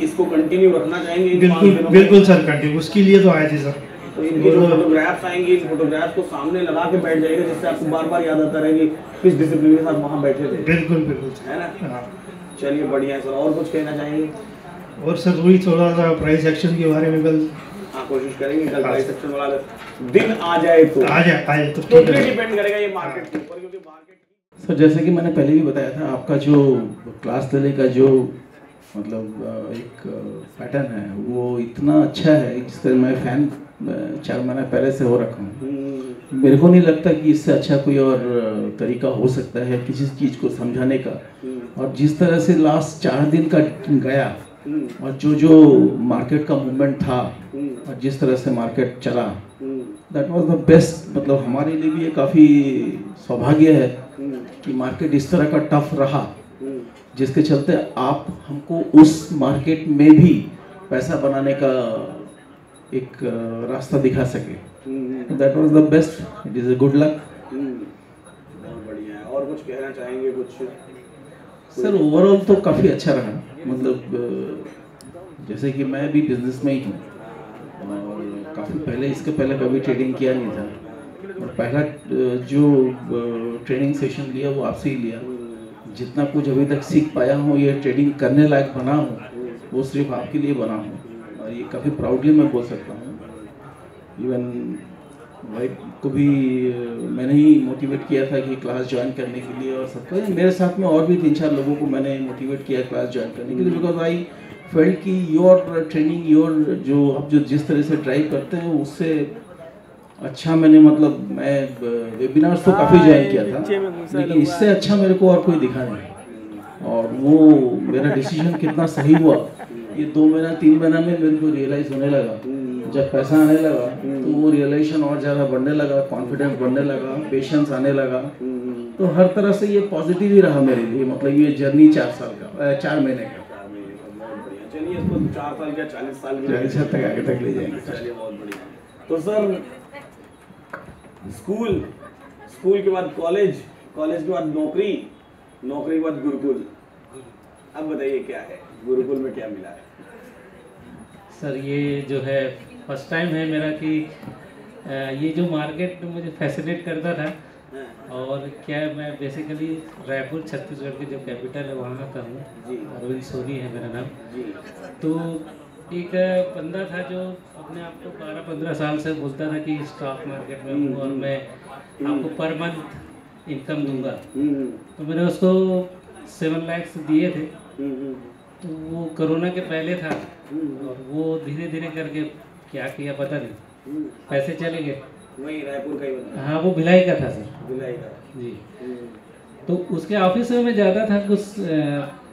इसको कंटिन्यू रखना चाहेंगे? बिल्कुल सर, कंटिन्यू उसके लिए तो आए थे सर। तो इनके जो फोटोग्राफ्स आएंगे, इन फोटोग्राफ्स को सामने लगा के बैठ जाएगा जिससे आपको बार बार याद आता रहेगी किस डिसिप्लिन के साथ वहाँ बैठे थे। बिल्कुल है ना? चलिए बढ़िया सर। और कुछ कहना चाहेंगे? और सर वही थोड़ा सा प्राइस एक्शन के बारे में कल कोशिश करेंगे, कल प्राइस एक्शन वाला दिन आ जाए तो डिपेंड करेगा ये मार्केट के ऊपर, क्योंकि मार्केट सर जैसे कि मैंने पहले भी बताया था, आपका जो क्लास लेने का जो मतलब एक पैटर्न है वो इतना अच्छा है जिसका मैं फ़ैन 4 महीना पहले से हो रखा हूँ। मेरे को नहीं लगता कि इससे अच्छा कोई और तरीका हो सकता है किसी चीज़ को समझाने का। और जिस तरह से लास्ट 4 दिन का गया और जो मार्केट का मूवमेंट था और जिस तरह से मार्केट चला, दैट वाज द बेस्ट। मतलब हमारे लिए भी ये काफ़ी सौभाग्य है कि मार्केट इस तरह का टफ रहा, जिसके चलते आप हमको उस मार्केट में भी पैसा बनाने का एक रास्ता दिखा सके। That was the best, it is a good luck. बहुत बढ़िया है। और कुछ कहना चाहेंगे? कुछ सर ओवरऑल तो काफ़ी अच्छा रहा। मतलब जैसे कि मैं भी बिजनेस में ही हूँ और काफ़ी पहले, इसके पहले कभी ट्रेडिंग किया नहीं था, और पहला जो ट्रेनिंग सेशन लिया वो आपसे ही लिया। जितना कुछ अभी तक सीख पाया हूँ, ये ट्रेडिंग करने लायक बना हूँ, वो सिर्फ आपके लिए बना हूँ, और ये काफ़ी प्राउडली मैं बोल सकता हूँ। इवन वाइफ को भी मैंने ही मोटिवेट किया था कि क्लास ज्वाइन करने के लिए, और सबको, मेरे साथ में और भी 3-4 लोगों को मैंने मोटिवेट किया क्लास ज्वाइन करने के लिए, बिकॉज आई फेल्ट कि योर ट्रेनिंग, योर जो आप जो जिस तरह से ड्राइव करते हैं उससे अच्छा मैंने, मतलब मैं वेबिनार्स तो काफ़ी ज्वाइन किया था, लेकिन इससे अच्छा मेरे को और कोई दिखा नहीं। और वो मेरा डिसीजन कितना सही हुआ, ये 2 महीना 3 महीना में मेरे को रियलाइज़ होने लगा। जब पैसा आने लगा तो वो रियलाइजेशन और ज़्यादा बढ़ने लगा, कॉन्फिडेंस बढ़ने लगा, पेशेंस आने लगा। तो हर तरह से ये पॉजिटिव ही रहा मेरे लिए। मतलब ये जर्नी 4 साल का, 4 महीने का। चलिए इसको 4 साल का 40 साल में 40 साल तक आगे तक ले जाएंगे। चलिए बहुत बढ़िया। तो सर स्कूल के बाद कॉलेज के बाद नौकरी के बाद गुरुकुल, अब बताइए क्या है गुरुकुल में, क्या मिला है? सर ये जो है फर्स्ट टाइम है मेरा कि ये जो मार्केट मुझे फैसिनेट करता था, और क्या मैं बेसिकली रायपुर छत्तीसगढ़ के जो कैपिटल है वहाँ का हूँ, अरविंद सोनी है मेरा नाम। तो एक बंदा था जो अपने आप को 12-15 साल से बोलता था कि स्टॉक मार्केट में हूँ और मैं आपको पर मंथ इनकम दूंगा। तो मैंने उसको 7 लाख दिए थे। तो वो कोरोना के पहले था, और वो धीरे धीरे करके क्या किया पता नहीं, पैसे चले गए। वही रायपुर का ही बंदा? हाँ, वो भिलाई का था सर। भिलाई का जी। तो उसके ऑफिस में मैं जाता था, कुछ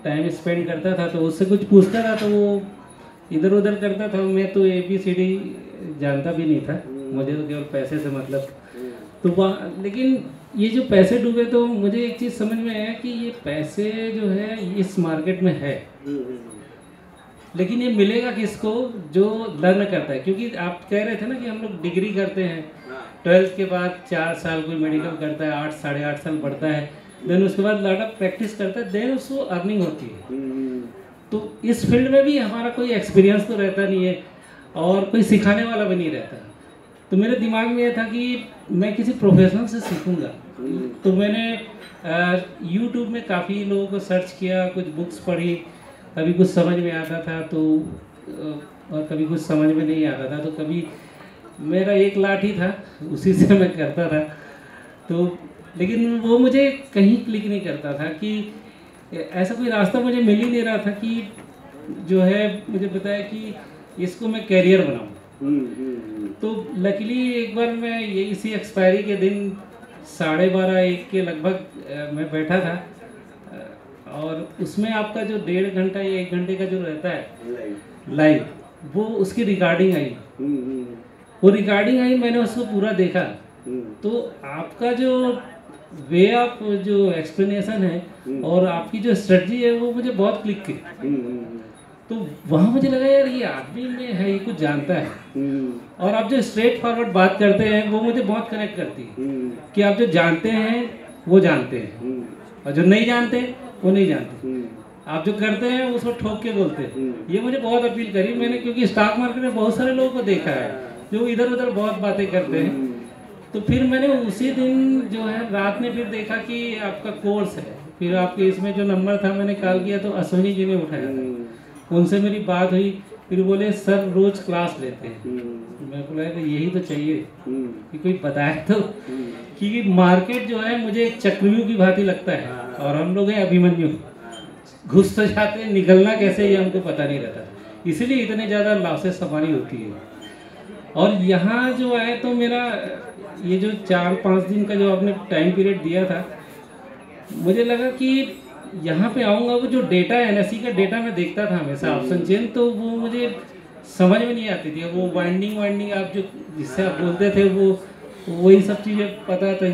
टाइम स्पेंड करता था, तो उससे कुछ पूछता था तो वो इधर उधर करता था। मैं तो ABCD जानता भी नहीं था, मुझे तो केवल पैसे से मतलब। तो वहाँ, लेकिन ये जो पैसे डूबे तो मुझे एक चीज़ समझ में आया कि ये पैसे जो है इस मार्केट में है, लेकिन ये मिलेगा किसको जो लर्न करता है। क्योंकि आप कह रहे थे ना कि हम लोग डिग्री करते हैं, 12th के बाद 4 साल कोई मेडिकल करता है, 8 साढ़े 8 साल पढ़ता है, देन उसके बाद लॉट ऑफ प्रैक्टिस करता है, देन उसको अर्निंग होती है। तो इस फील्ड में भी हमारा कोई एक्सपीरियंस तो रहता नहीं है, और कोई सिखाने वाला भी नहीं रहता। तो मेरे दिमाग में ये था कि मैं किसी प्रोफेशनल से सीखूंगा। तो मैंने YouTube में काफ़ी लोगों को सर्च किया, कुछ बुक्स पढ़ी, कभी कुछ समझ में आता था तो और कभी कुछ समझ में नहीं आता था। तो कभी मेरा एक लाठी था, उसी से मैं करता था। तो लेकिन वो मुझे कहीं क्लिक नहीं करता था कि ऐसा कोई रास्ता मुझे मिल ही नहीं रहा था कि जो है मुझे बताया कि इसको मैं कैरियर बनाऊँ। तो लकीली एक बार मैं ये इसी एक्सपायरी के दिन 12:30-1 के लगभग मैं बैठा था, और उसमें आपका जो 1.5 घंटा या 1 घंटे का जो रहता है लाइव, वो उसकी रिकॉर्डिंग आई। वो रिकॉर्डिंग आई, मैंने उसको पूरा देखा। तो आपका जो वे ऑफ जो एक्सप्लेनेशन है और आपकी जो स्ट्रेटजी है वो मुझे बहुत क्लिक की। तो वहाँ मुझे लगा यार ये आदमी में है, ये कुछ जानता है। और आप जो स्ट्रेट फॉरवर्ड बात करते हैं वो मुझे बहुत कनेक्ट करती है कि आप जो जानते हैं वो जानते हैं, और जो नहीं जानते वो नहीं जानते। आप जो करते हैं उसको ठोक के बोलते हैं। ये मुझे बहुत अपील करी मैंने, क्योंकि स्टॉक मार्केट में बहुत सारे लोगों को देखा है जो इधर उधर बहुत बातें करते हैं। तो फिर मैंने उसी दिन जो है रात में फिर देखा कि आपका कोर्स है। फिर आपके इसमें जो नंबर था मैंने कॉल किया तो अश्विनी जी ने उठाया था, उनसे मेरी बात हुई। फिर बोले सर रोज क्लास लेते हैं। मैं बोला कि यही तो चाहिए कि कोई बताए तो, क्योंकि मार्केट जो है मुझे एक चक्रव्यूह की भांति लगता है, और हम लोग हैं अभिमन्यु, घुस तो जाते हैं, निकलना कैसे ये हमको पता नहीं रहता, इसीलिए इतने ज़्यादा लॉसेस हमारी होती है। और यहाँ जो है तो मेरा ये जो 4-5 दिन का जो आपने टाइम पीरियड दिया था, मुझे लगा कि यहाँ पे आऊँगा वो जो डेटा एनएससी का डेटा मैं देखता था हमेशा ऑप्शन चेन, तो वो मुझे समझ में नहीं आती थी। वो वाइंडिंग आप जो जिससे आप बोलते थे वो वही सब चीज़ें पता थी।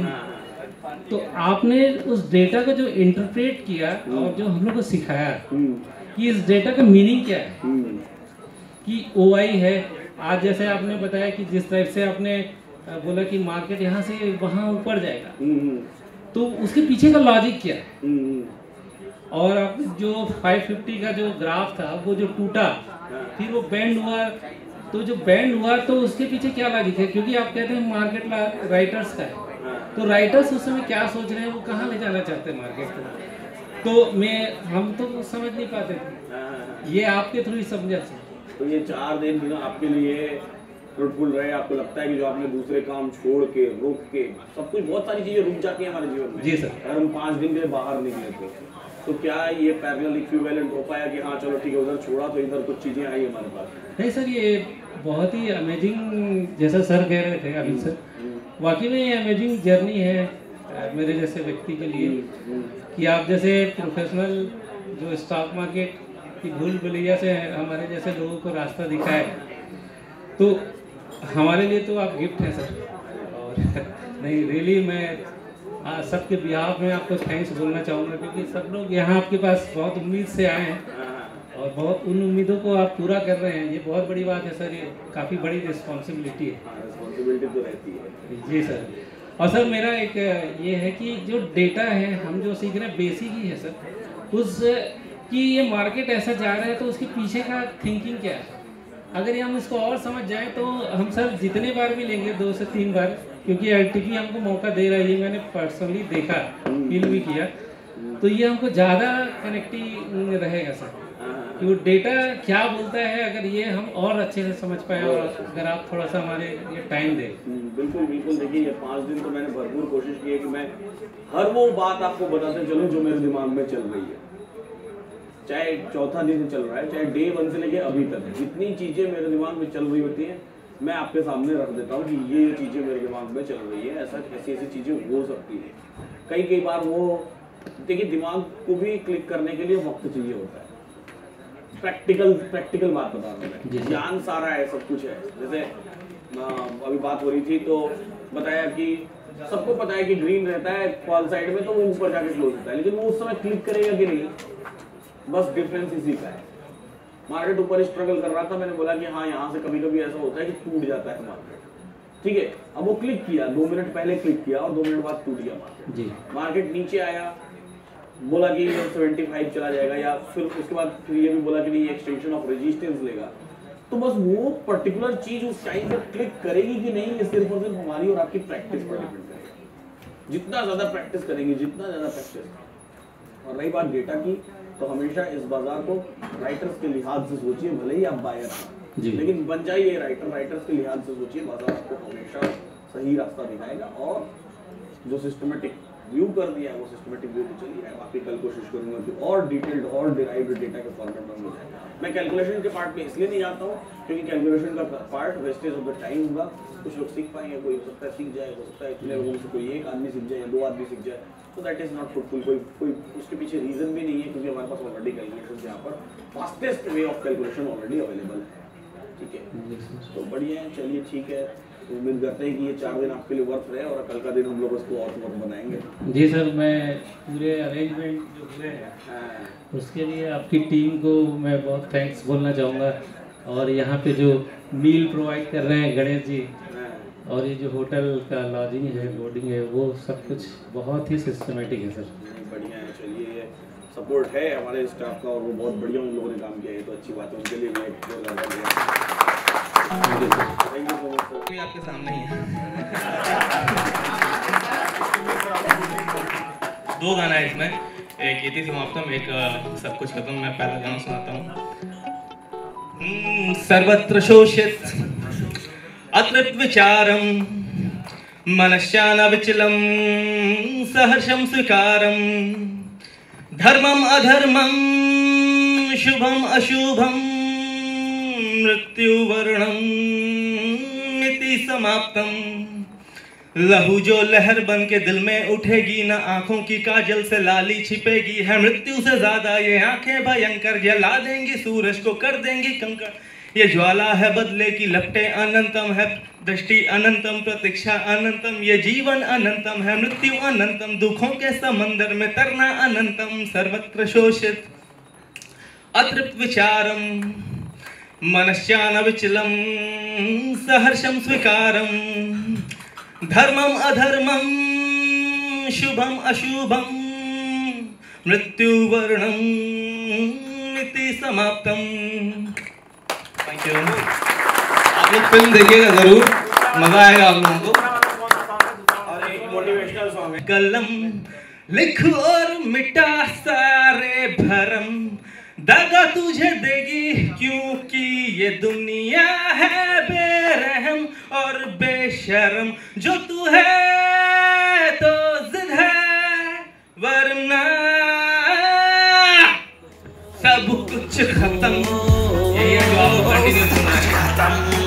तो आपने उस डेटा को जो इंटरप्रेट किया और जो हम लोग को सिखाया कि इस डेटा का मीनिंग क्या है, कि OI है। आज जैसे आपने बताया कि जिस टाइप से आपने बोला कि मार्केट यहाँ से वहाँ ऊपर जाएगा, तो उसके पीछे का लॉजिक क्या है। और आप जो 550 का जो ग्राफ था वो जो टूटा फिर वो बैंड हुआ, तो जो बैंड हुआ तो उसके पीछे क्या लॉजिक है, क्योंकि आप कहते हैं मार्केट राइटर्स का है, तो राइटर्स उस समय क्या सोच रहे हैं, वो कहाँ ले जाना चाहते हैं मार्केट को, तो हम तो समझ नहीं पाते थे। ये आपके थ्रू ही समझा। तो ये 4 दिन आपके लिए फ्रूटफुल रहे? आपको लगता है कि जो आपने दूसरे काम छोड़ के रोक के सब कुछ, बहुत सारी चीजें रुक जाती हैं हमारे जीवन में। जी सर। अगर हम 5 दिन के लिए बाहर निकले तो क्या ये पैरेलल इक्विवेलेंट हो पाया कि हाँ चलो ठीक है उधर छोड़ा तो इधर कुछ चीजें आई हमारे पास? नहीं सर, ये बहुत ही अमेजिंग, जैसा सर कह रहे थे अभी सर, वाकई में ये अमेजिंग जर्नी है मेरे जैसे व्यक्ति के लिए, कि आप जैसे प्रोफेशनल जो स्टॉक मार्केट की भूल भुलैया से हमारे जैसे लोगों को रास्ता दिखाए, तो हमारे लिए तो आप गिफ्ट हैं सर। और नहीं रियली मैं सबके बिहाफ में आपको थैंक्स बोलना चाहूँगा, क्योंकि सब लोग यहाँ आपके पास बहुत उम्मीद से आए हैं और बहुत उन उम्मीदों को आप पूरा कर रहे हैं। ये बहुत बड़ी बात है सर, ये काफ़ी बड़ी रिस्पॉन्सिबिलिटी है। रिस्पॉन्सिबिलिटी तो रहती है। जी सर। और सर मेरा एक ये है कि जो डेटा है हम जो सीख रहे हैं बेसिक ही है सर, उस कि ये मार्केट ऐसा जा रहा है तो उसके पीछे का थिंकिंग क्या है। अगर हम इसको और समझ जाएं तो हम सर जितने बार भी लेंगे 2 से 3 बार, क्योंकि LTP हमको मौका दे रहा है, ये मैंने पर्सनली देखा, फील भी किया, तो ये हमको ज़्यादा कनेक्टिव रहेगा सर, कि वो डेटा क्या बोलता है, अगर ये हम और अच्छे से समझ पाए और अगर आप थोड़ा सा हमारे ये टाइम दें। बिल्कुल बिल्कुल। देखिए ये 5 दिन तो मैंने भरपूर कोशिश की है कि मैं हर वो बात आपको बताते चलूँ जो मेरे दिमाग में चल रही है, चाहे चौथा दिन चल रहा है, चाहे डे 1 से लेके अभी तक जितनी चीज़ें मेरे दिमाग में चल रही होती हैं मैं आपके सामने रख देता हूँ कि ये चीज़ें मेरे दिमाग में चल रही है, ऐसी चीज़ें हो सकती है। कई बार वो देखिए दिमाग को भी क्लिक करने के लिए वक्त चाहिए होता है। प्रैक्टिकल बात बता रहा हूँ मैं, ज्ञान सारा है, सब कुछ है। जैसे अभी बात हो रही थी तो बताया कि सबको पता है कि ग्रीन रहता है कॉल साइड में तो वो ऊपर जाके क्लोज होता है, लेकिन वो उस समय क्लिक करेगा कि नहीं, बस डिफरेंस इसी का है। मार्केट ऊपर स्ट्रगल कर रहा था, मैंने बोला कि हाँ यहाँ से कभी कभी ऐसा होता है कि टूट जाता है मार्केट, ठीक है। अब वो क्लिक किया, 2 मिनट पहले क्लिक किया और 2 मिनट बाद टूट गया मार्केट। मार्केट नीचे आया, बोला कि 75 चला जाएगा, या फिर उसके बाद फिर ये भी बोला कि नहीं एक्सटेंशन ऑफ रेजिस्टेंस लेगा, तो बस वो पर्टिकुलर चीज उस टाइम पे क्लिक करेगी कि नहीं, ये सिर्फ और सिर्फ हमारी और आपकी प्रैक्टिस पर डिपेंड करेगा। जितना ज्यादा प्रैक्टिस करेंगे, जितना ज्यादा प्रैक्टिस। और रही बात डेटा की, तो हमेशा इस बाजार को राइटर्स के लिहाज से सोचिए, भले ही आप बायर हैं, लेकिन बन जाइए राइटर्स के लिहाज से सोचिए। बाजार आपको हमेशा सही रास्ता दिखाएगा और जो सिस्टमेटिक व्यू कर दिया है वो सिस्टमेटिक व्यू पे चलिए। बाकी कल कोशिश करूंगा कि और डिटेल्ड और डिराइव्ड डेटा के फॉर्मेट में हो जाए। मैं कैलकुलेशन के पार्ट पे इसलिए नहीं आता हूँ क्योंकि कैलकुलेशन का part wastage of the time होगा। कुछ लोग सीख पाएंगे, कोई हो सकता है सीख जाए, हो सकता है इतने लोगों से कोई 1 आदमी सीख जाए या 2 आदमी सीख जाए, तो दैट इज नॉट फ्रूटफुल। कोई उसके पीछे रीजन भी नहीं है, क्योंकि हमारे पास ऑलरेडी कैलकुलेशन यहाँ पर fastest way of calculation already available है, ठीक है। तो बढ़िया है, चलिए ठीक है। उम्मीद करते हैं कि ये 4 दिन आपके लिए वर्थ रहे और कल का दिन हम लोग उसको और वर्थ बनाएंगे। जी सर, मैं पूरे अरेंजमेंट जो हुए हैं उसके लिए आपकी टीम को मैं बहुत थैंक्स बोलना चाहूँगा। और यहाँ पे जो मील प्रोवाइड कर रहे हैं गणेश जी, और ये जो होटल का लॉजिंग है, बोर्डिंग है, वो सब कुछ बहुत ही सिस्टमेटिक है सर। बढ़िया है, चलिए सपोर्ट है हमारे स्टाफ का और वो बहुत बढ़िया उन लोगों ने काम किया है, तो अच्छी बात है उनके लिए। मैं आपके सामने ही है। 2 गाना है इसमें, एक इति समाप्तम, एक सब कुछ खत्म। मैं पहला गाना सुनाता हूँ। सर्वत्र शोषित अतृप्त विचारम मनश्चानविचलम सहर्षम स्वीकारम धर्मम अधर्मम शुभम अशुभम मृत्युवर्णम इति समाप्तम लहू जो लहर बन के दिल में उठेगी, न आंखों की काजल से लाली छिपेगी, है मृत्यु से ज्यादा ये आंखें भयंकर, जला देंगी सूरज को कर देंगी कंकर। ये ज्वाला है बदले की लपटे अनंतम है, दृष्टि अनंतम, प्रतीक्षा अनंतम, ये जीवन अनंतम है, मृत्यु अनंतम, दुखों के समंदर में तरना अनंतम, सर्वत्र शोषित अतृप्त विचारम, मनश्चान विचलम, सहर्षम स्वीकारम, धर्मम अधर्मम, शुभम अशुभम, मृत्यु वर्णम इति समाप्तम। Thank you. आप लोग फिल्म देखिएगा जरूर, मजा आएगा आप लोगों को। और एक मोटिवेशनल सॉन्ग है। कलम लिख और मिटा सारे भरम, दगा तुझे देगी क्योंकि ये दुनिया है बेरहम और बेशर्म, जो तू है तो जिद है वरना सब कुछ खत्म। यही है जो आपको कंटिन्यू सुनना है।